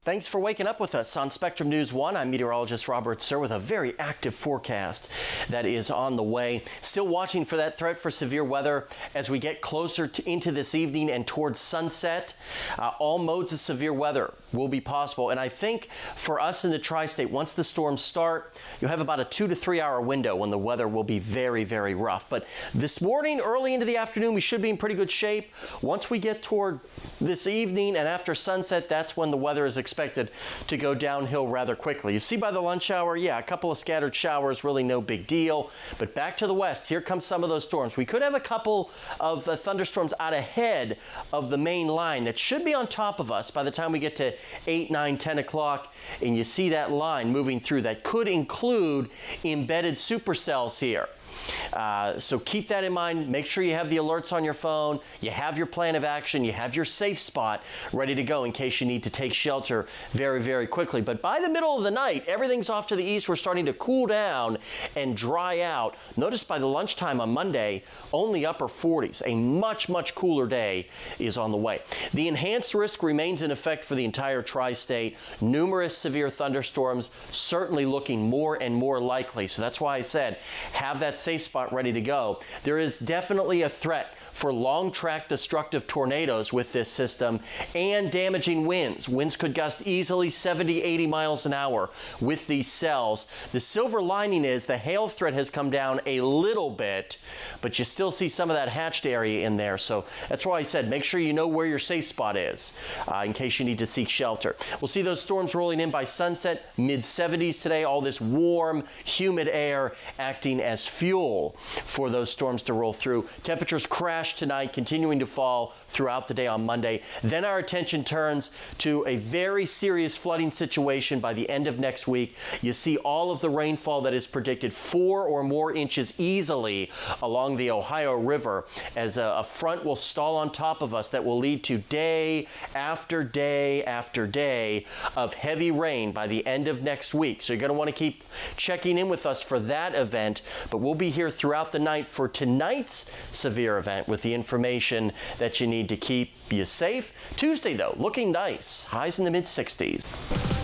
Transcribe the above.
Thanks for waking up with us on Spectrum News 1. I'm meteorologist Robert Suhr with a very active forecast that is on the way. Still watching for that threat for severe weather as we get closer into this evening and towards sunset. All modes of severe weather will be possible. And I think for us in the tri-state, once the storms start, you'll have about a 2 to 3 hour window when the weather will be very, very rough. But this morning, early into the afternoon, we should be in pretty good shape. Once we get toward this evening and after sunset, that's when the weather is expected to go downhill rather quickly. You see by the lunch hour, yeah, a couple of scattered showers, really no big deal. But back to the west, here comes some of those storms. We could have a couple of thunderstorms out ahead of the main line that should be on top of us by the time we get to 8, 9, 10 o'clock. And you see that line moving through. That could include embedded supercells here. So keep that in mind. Make sure you have the alerts on your phone. You have your plan of action. You have your safe spot ready to go in case you need to take shelter very, very quickly. But by the middle of the night, everything's off to the east. We're starting to cool down and dry out. Notice by the lunchtime on Monday, only upper 40s. A much, much cooler day is on the way. The enhanced risk remains in effect for the entire tri-state. Numerous severe thunderstorms certainly looking more and more likely. So that's why I said have that safe spot ready to go. There is definitely a threat for long-track destructive tornadoes with this system and damaging winds. Winds could gust easily 70, 80 miles an hour with these cells. The silver lining is the hail threat has come down a little bit, but you still see some of that hatched area in there. So that's why I said make sure you know where your safe spot is in case you need to seek shelter. We'll see those storms rolling in by sunset, mid-70s today. All this warm, humid air acting as fuel for those storms to roll through. Temperatures crash tonight, continuing to fall throughout the day on Monday. Then our attention turns to a very serious flooding situation by the end of next week. You see all of the rainfall that is predicted, 4 or more inches easily along the Ohio River as a front will stall on top of us that will lead to day after day after day of heavy rain by the end of next week. So you're going to want to keep checking in with us for that event, but we'll be here throughout the night for tonight's severe event with the information that you need to keep you safe. Tuesday, though, looking nice. Highs in the mid-60s.